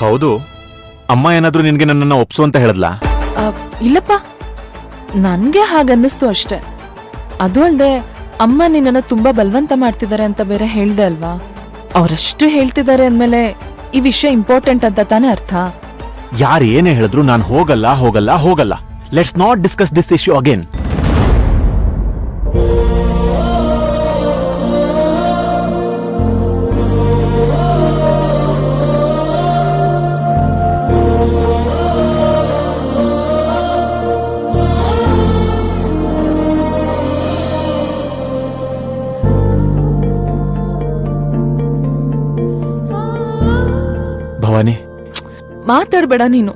ಹೌದು, ಅಮ್ಮ ಏನಾದ್ರೂ ನಿನ್ಗೆ ನನ್ನನ್ನ ಒಪ್ಸು ಅಂತ ಹೇಳದ್ಲಾ? ಇಲ್ಲಪ್ಪ, ನನ್ಗೆ ಹಾಗನ್ನಿಸ್ತು ಅಷ್ಟೆ. ಅದು ಅಲ್ದೆ ಅಮ್ಮ ನಿನ್ನನ್ನು ತುಂಬಾ ಬಲವಂತ ಮಾಡ್ತಿದ್ದಾರೆ ಅಂತ ಬೇರೆ ಹೇಳ್ದೆ ಅಲ್ವಾ? ಅವರಷ್ಟು ಹೇಳ್ತಿದ್ದಾರೆ ಅಂದ್ಮೇಲೆ ಈ ವಿಷಯ ಇಂಪಾರ್ಟೆಂಟ್ ಅಂತ ತಾನೇ ಅರ್ಥ. ಯಾರು ಏನೇ ಹೇಳಿದ್ರು ನಾನು ಹೋಗಲ್ಲ ಹೋಗಲ್ಲ ಹೋಗಲ್ಲ. Let's not discuss this issue again. Bhavani, ಮಾತಾಡ್ಬೇಡ ನೀನು.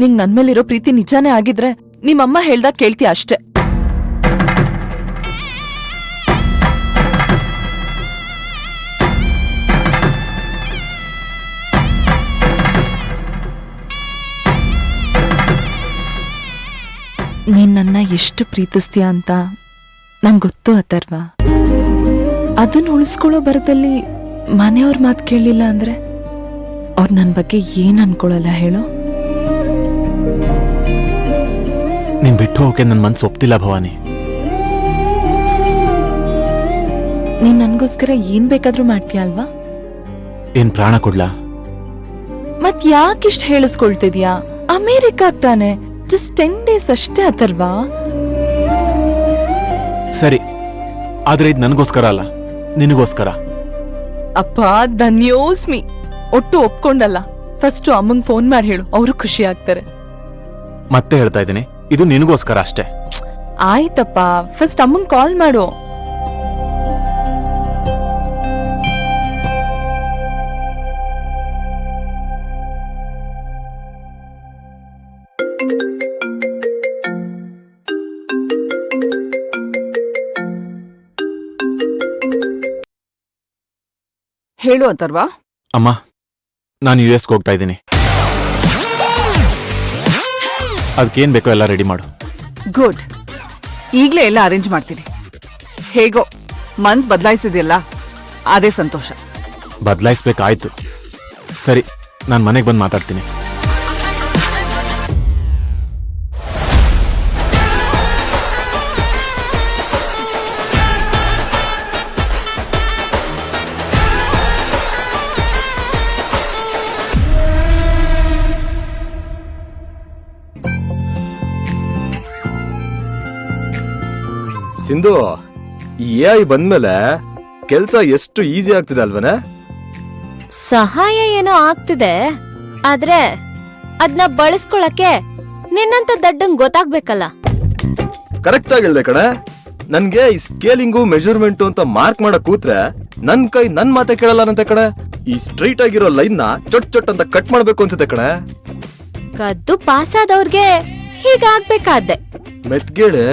ನಿಂಗ್ ನನ್ ಮೇಲಿರೋ ಪ್ರೀತಿ ನಿಜಾನೇ ಆಗಿದ್ರೆ ನಿಮ್ಮಮ್ಮ ಹೇಳ್ದಾಗ ಕೇಳ್ತೀಯ ಅಷ್ಟೆ. ನೀನ್ ನನ್ನ ಎಷ್ಟು ಪ್ರೀತಿಸ್ತೀಯ ಅಂತ ನಂಗ್ ಗೊತ್ತು ಅಥರ್ವ. ಅದನ್ನ ಉಳಿಸ್ಕೊಳ್ಳೋ ಬರದಲ್ಲಿ ಮನೆಯವ್ರ ಮಾತು ಕೇಳಲಿಲ್ಲ ಅಂದ್ರೆ ಅವ್ರು ನನ್ ಬಗ್ಗೆ ಏನ್ ಅನ್ಕೊಳಲ್ಲ ಹೇಳೋ? ನೀನ್ ಬಿಟ್ಟು ಹೋಗಕ್ಕೆ ನನ್ ಮನ್ಸು ಒಪ್ತಿಲ್ಲ ಭವಾನಿ. ನೀನ್ ನನ್ಗೋಸ್ಕರ ಏನ್ ಬೇಕಾದ್ರೂ ಮಾಡ್ತೀಯ ಅಲ್ವಾ? ಏನ್ ಪ್ರಾಣ ಕೊಡ್ಲಾ? ಮತ್ ಯಾಕಿಷ್ಟ ಹೇಳಿಸ್ಕೊಳ್ತಿದ್ಯಾ? ಅಮೇರಿಕಾಗ್ ತಾನೆ, ಜಸ್ಟ್ 10 days ಅಷ್ಟೇ ಅಥರ್ವಾ. ಸರಿ, ಆದ್ರೆ ಇದು ನನಗೋಸ್ಕರ ಅಲ್ಲ, ನಿನಗೋಸ್ಕರ. ಅಪ್ಪ ಧನ್ಯೋಸ್ಮಿ. ಒಟ್ಟು ಒಪ್ಕೊಂಡಲ್ಲ. ಫಸ್ಟ್ ಅಮ್ಮಂಗ್ ಫೋನ್ ಮಾಡಿ ಹೇಳು, ಅವರು ಖುಷಿ ಆಗ್ತಾರೆ. ಮತ್ತೆ ಹೇಳ್ತಾ ಇದ್ದೀನಿ, ಇದು ನಿನಗೋಸ್ಕರ ಅಷ್ಟೇ. ಆಯ್ತಪ್ಪ, ಫಸ್ಟ್ ಅಮ್ಮಂಗ್ ಕಾಲ್ ಮಾಡು. ಹೇಳು ಅಂತರ್ವಾ. ಅಮ್ಮ, ನಾನು US ಹೋಗ್ತಾ ಇದ್ದೀನಿ. ಅದಕ್ಕೇನ್ ಬೇಕೋ ಎಲ್ಲ ರೆಡಿ ಮಾಡು. ಗುಡ್, ಈಗ್ಲೇ ಎಲ್ಲ ಅರೇಂಜ್ ಮಾಡ್ತೀನಿ. ಹೇಗೋ ಮನ್ಸ್ ಬದಲಾಯಿಸಿದ್ಯಲ್ಲ, ಅದೇ ಸಂತೋಷ. ಬದಲಾಯಿಸ್ಬೇಕಾಯ್ತು. ಸರಿ, ನಾನು ಮನೆಗೆ ಬಂದು ಮಾತಾಡ್ತೀನಿ. ಸಿಂಧು, ಈ AI ಬಂದ್ಮೇಲೆ ಕೆಲ್ಸ ಎಷ್ಟು ಈಸಿ ಆಗ್ತಿದೆ ಅಲ್ವನೇ? ಸಹಾಯ ಏನೋ ಆಗ್ತಿದೆ, ಆದ್ರೆ ಅದ್ನ ಬಳಸ್ಕೊಳಕ್ಕೆ ನಿನ್ನಂತ ದಡ್ಡಂಗ್ ಗೊತ್ತಾಗ್ಬೇಕಲ್ಲ. ಕರೆಕ್ಟ್ ಆಗಿ ಹೇಳ್ದೆ ಕಣೆ. ನನ್ಗೆ ಈ ಸ್ಕೇಲಿಂಗು ಮೆಜರ್ಮೆಂಟು ಅಂತ ಮಾರ್ಕ್ ಮಾಡಕ್ ಕೂತ್ರೆ ನನ್ ಕೈ ನನ್ ಮಾತೆ ಕೇಳಲ್ಲ ಕಣೆ. ಈ ಸ್ಟ್ರೈಟ್ ಆಗಿರೋ ಲೈನ್ ನ ಚೊಟ್ ಅಂತ ಕಟ್ ಮಾಡ್ಬೇಕು ಅನ್ಸುತ್ತೆ ಕಣೆ. ಕದ್ದು ಪಾಸ್ ಆದವ್ರಿಗೆ ಹೀಗಾಗ್ಬೇಕಾದ್ದೆ. ಮೆತ್ಗೇಳೆ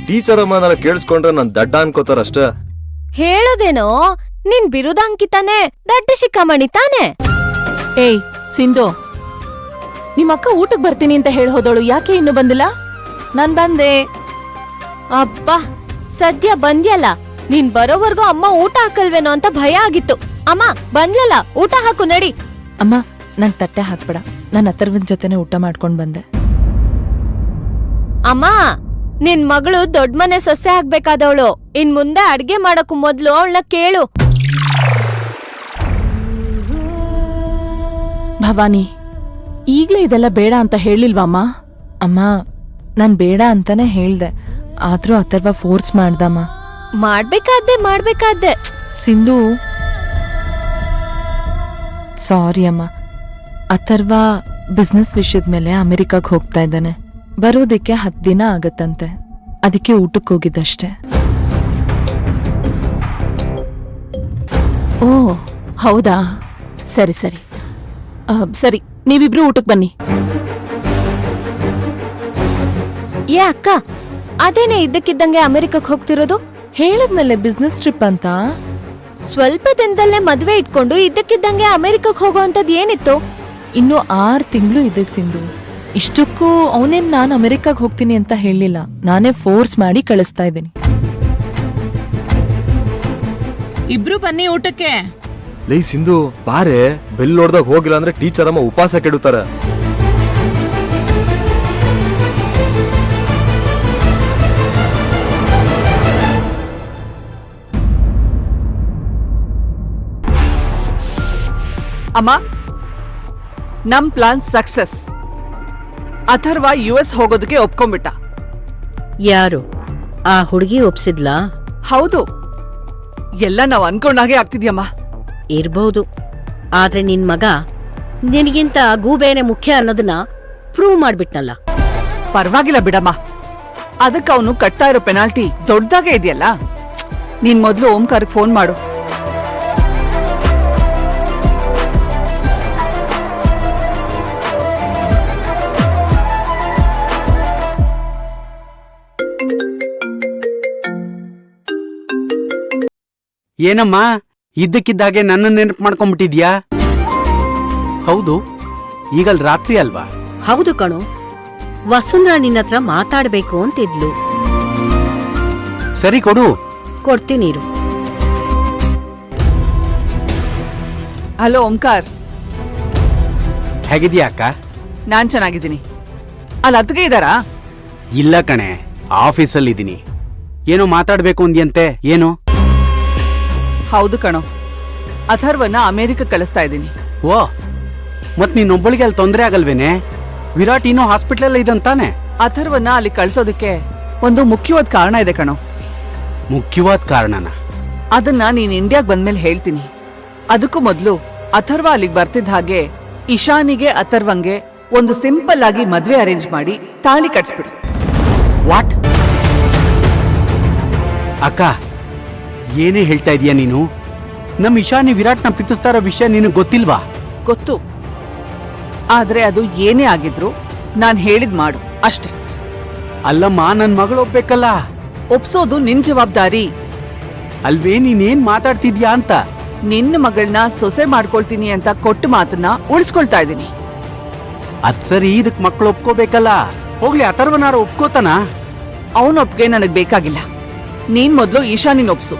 ಟೀಚರ್ ಅಮ್ಮನಾರ ಕೇಳಿಸ್ಕೊಂಡ್ರೆ ನನ್ ದಡ್ಡ ಅನ್ಕೋತಾರಷ್ಟೇ. ಹೇಳೋದೇನೋ ನಿನ್ ಬಿರುದಾಂಕಿತಾನೆ, ದಡ್ಡ ಶಿಖಾಮಣಿ ತಾನೆ. ಏಯ್ ಸಿಂಧು, ನಿಮ್ಮಕ್ಕ ಊಟಕ್ ಬರ್ತೀನಿ ಅಂತ ಹೇಳಿ ಹೋದವಳು ಯಾಕೆ ಇನ್ನು ಬಂದಿಲ್ಲ? ನಾನ್ ಬಂದೆ. ಅಬ್ಬಾ, ಸದ್ಯ ಬಂದ್ಯಲ್ಲ. ನೀನ್ ಬರೋವರ್ಗೂ ಅಮ್ಮ ಊಟ ಹಾಕಲ್ವೇನೋ ಅಂತ ಭಯ ಆಗಿತ್ತು. ಅಮ್ಮ ಬಂದ್ಲಲ್ಲ, ಊಟ ಹಾಕು ನಡಿ. ಅಮ್ಮ, ನಂಗ್ ತಟ್ಟೆ ಹಾಕ್ಬೇಡ. ನಾನ್ ಅಥರ್ವನ್ ಜೊತೆನೆ ಊಟ ಮಾಡ್ಕೊಂಡ್ ಬಂದೆ. ಅಮ್ಮ, ನಿನ್ ಮಗಳು ದೊಡ್ಡ ಮನೆ ಸೊಸೆ ಆಗ್ಬೇಕಾದವಳು. ಇನ್ ಮುಂದೆ ಅಡ್ಗೆ ಮಾಡಕ್ಕೂ ಮೊದ್ಲು ಅವಳನ್ನ ಕೇಳು. ಭವಾನಿ, ಈಗ್ಲೇ ಇದೆಲ್ಲ ಬೇಡ ಅಂತ ಹೇಳಿಲ್ವಮ್ಮ? ಅಮ್ಮ, ನಾನ್ ಬೇಡ ಅಂತಾನೆ ಹೇಳ್ದೆ, ಆದ್ರೂ ಅಥರ್ವ ಫೋರ್ಸ್ ಮಾಡ್ದಮ್ಮ. ಮಾಡ್ಬೇಕಾದ್ದೆ ಸಿಂಧು, ಸಾರಿ ಅಮ್ಮ. ಅಥರ್ವ ಬಿಸ್ನೆಸ್ ವಿಷಯದ ಮೇಲೆ ಅಮೆರಿಕಾಗ್ ಹೋಗ್ತಾ ಇದ್ದಾನೆ. ಬರೋದಕ್ಕೆ 10 ದಿನ ಆಗತ್ತಂತೆ. ಅದಕ್ಕೆ ಊಟಕ್ಕೆ ಹೋಗಿದ್ದಷ್ಟೇ. ಓ ಹೌದಾ, ಸರಿ ಸರಿ ಸರಿ, ನೀವಿಬ್ರು ಊಟಕ್ಕೆ ಬನ್ನಿ. ಏ ಅಕ್ಕ, ಅದೇನೆ ಇದ್ದಕ್ಕಿದ್ದಂಗೆ ಅಮೆರಿಕಕ್ಕೆ ಹೋಗ್ತಿರೋದು? ಹೇಳದ್ನಲ್ಲೇ ಬಿಸ್ನೆಸ್ ಟ್ರಿಪ್ ಅಂತ. ಸ್ವಲ್ಪ ದಿನದಲ್ಲೇ ಮದ್ವೆ ಇಟ್ಕೊಂಡು ಇದ್ದಕ್ಕಿದ್ದಂಗೆ ಅಮೆರಿಕಕ್ಕೆ ಹೋಗೋ ಅಂತದ್ ಏನಿತ್ತು? ಇನ್ನು 6 ತಿಂಗಳು ಇದೆ ಸಿಂಧು. ಇಷ್ಟಕ್ಕೂ ಅವನೇನ್ ನಾನು ಅಮೆರಿಕಾಗ್ ಹೋಗ್ತೀನಿ ಅಂತ ಹೇಳಿಲ್ಲ, ನಾನೇ ಫೋರ್ಸ್ ಮಾಡಿ ಕಳಿಸ್ತಾ ಇದ್ದೀನಿ. ಇಬ್ರು ಬನ್ನಿ ಊಟಕ್ಕೆ. ಲೈ ಸಿಂಧು ಬಾರೆ, ಬೆಲ್ ನೋಡ್ದಾಗ ಹೋಗಿಲ್ಲ ಅಂದ್ರೆ ಟೀಚರ್ ಅಮ್ಮ ಉಪವಾಸ ಕೆಡುತ್ತಾರೆ. ಅಮ್ಮ, ನಮ್ ಪ್ಲಾನ್ ಸಕ್ಸಸ್. ಅಥರ್ವ US ಹೋಗೋದಕ್ಕೆ ಒಪ್ಕೊಂಡ್ಬಿಟ್ಟ. ಯಾರು ಆ ಹುಡುಗಿ ಒಪ್ಸಿದ್ಲಾ? ಹೌದು, ಎಲ್ಲ ನಾವ್ ಅನ್ಕೊಂಡಾಗೆ ಆಗ್ತಿದ್ಯಮ್ಮ. ಇರ್ಬಹುದು. ಆದ್ರೆ ನಿನ್ ಮಗ ನಿನಗಿಂತ ಗೂಬೇನೆ ಮುಖ್ಯ ಅನ್ನೋದನ್ನ ಪ್ರೂವ್ ಮಾಡ್ಬಿಟ್ನಲ್ಲ. ಪರವಾಗಿಲ್ಲ ಬಿಡಮ್ಮ, ಅದಕ್ಕೆ ಅವನು ಕಟ್ತಾ ಇರೋ ಪೆನಾಲ್ಟಿ ದೊಡ್ಡದಾಗೆ ಇದೆಯಲ್ಲ. ನೀನ್ ಮೊದ್ಲು ಓಂಕಾರ್ಗೆ ಫೋನ್ ಮಾಡು. ಏನಮ್ಮ ಇದ್ದಕ್ಕಿದ್ದಾಗೆ ನನ್ನ ನೆನಪು ಮಾಡ್ಕೊಂಡ್ಬಿಟ್ಟಿದ್ಯಾ? ಹೌದು, ಈಗಲ್ ರಾತ್ರಿ ಅಲ್ವಾ? ಹೌದು ಕಣೋ, ವಸುಂಧರಾ ನಿನ್ನತ್ರ ಮಾತಾಡ್ಬೇಕು ಅಂತಿದ್ಲು. ಸರಿ ಕೊಡು. ಕೊಡ್ತೀನಿರು. ಹಲೋ ಓಂಕಾರ್, ಹೇಗಿದ್ಯಾ ಅಕ್ಕ? ನಾನ್ ಚೆನ್ನಾಗಿದ್ದೀನಿ. ಅಲ್ಲಿ ಅತ್ಗೆ ಇದ್ದಾರಾ? ಇಲ್ಲ ಕಣೆ, ಆಫೀಸಲ್ಲಿದ್ದೀನಿ. ಏನೋ ಮಾತಾಡ್ಬೇಕು ಅಂದ್ಯಂತೆ, ಏನು? ಹೌದು ಕಣೋ, ಅಥರ್ವನ್ನ ಅಮೆರಿಕ ಕಳಿಸ್ತಾ ಇದ್ದೀನಿ. ಓ, ಮತ್ ನೀನೊಬ್ಬಳಿಗೆ ಅಲ್ಲಿ ತೊಂದರೆ ಆಗಲ್ವೇನೆ? ವಿರಾಟ್ ಇನ್ನೂ ಹಾಸ್ಪಿಟ್ಲಲ್ಲ ಇದಂತಾನೆ. ಅಥರ್ವನ್ನ ಅಲ್ಲಿ ಕಳ್ಸೋದಕ್ಕೆ ಒಂದು ಮುಖ್ಯವಾದ ಕಾರಣ ಇದೆ ಕಣೋ. ಮುಖ್ಯವಾದ ಕಾರಣನ? ಅದನ್ನ ನೀನ್ ಇಂಡಿಯಾಗ್ ಬಂದ್ಮೇಲೆ ಹೇಳ್ತೀನಿ. ಅದಕ್ಕೂ ಮೊದ್ಲು ಅಥರ್ವ ಅಲ್ಲಿಗೆ ಬರ್ತಿದ್ದ ಹಾಗೆ ಇಶಾನಿಗೆ ಅಥರ್ವಂಗೆ ಒಂದು ಸಿಂಪಲ್ ಆಗಿ ಮದ್ವೆ ಅರೇಂಜ್ ಮಾಡಿ ತಾಳಿ ಕಟ್ಸ್ಬಿಡು. ವಾಟ್? ಅಕ್ಕ, ಏನೇ ಹೇಳ್ತಾ ಇದೀಯ ನೀನು? ನಮ್ ಇಶಾನಿ ವಿರಾಟ್ನ ಪ್ರೀತಿಸ್ತಾ ಇರೋ ವಿಷಯ ನಿನಗೆ ಗೊತ್ತಿಲ್ವಾ? ಗೊತ್ತು, ಆದ್ರೆ ಅದು ಏನೇ ಆಗಿದ್ರು ನಾನ್ ಹೇಳಿದ್ ಮಾಡು ಅಷ್ಟೇ. ಅಲ್ಲಮ್ಮ, ನನ್ ಮಗಳು ಒಪ್ಬೇಕಲ್ಲ. ಒಪ್ಸೋದು ನಿನ್ ಜವಾಬ್ದಾರಿ. ಅಲ್ವೇ, ನೀನೇನ್ ಮಾತಾಡ್ತಿದ್ಯಾ ಅಂತ? ನಿನ್ನ ಮಗಳನ್ನ ಸೊಸೆ ಮಾಡ್ಕೊಳ್ತೀನಿ ಅಂತ ಕೊಟ್ಟು ಮಾತನ್ನ ಉಳಿಸ್ಕೊಳ್ತಾ ಇದ್ದೀನಿ. ಅದ್ ಸರಿ, ಇದಕ್ ಮಕ್ಳು ಒಪ್ಕೋಬೇಕಲ್ಲ. ಹೋಗ್ಲಿ, ಅಥರ್ವನಾರ ಒಪ್ಕೋತಾನ? ಅವನೊಪ್ಗೆ ನನಗ್ ಬೇಕಾಗಿಲ್ಲ. ನೀನ್ ಮೊದ್ಲು ಈಶಾನಿನ್ ಒಪ್ಸು,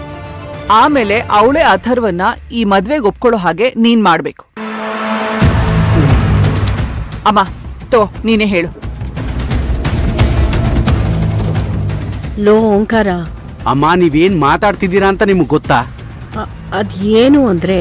ಆಮೇಲೆ ಅವಳೇ ಅಥರ್ವನ್ನ ಈ ಮದ್ವೆಗೆ ಒಪ್ಕೊಳ್ಳೋ ಹಾಗೆ ನೀನ್ ಮಾಡ್ಬೇಕು. ಅಮ್ಮ, ನೀನೇ ಹೇಳು. ಲೋ ಓಂಕಾರ, ಅಮ್ಮ, ನೀವೇನ್ ಮಾತಾಡ್ತಿದ್ದೀರಾ ಅಂತ ನಿಮ್ಗೆ ಗೊತ್ತಾ? ಅದೇನು ಅಂದ್ರೆ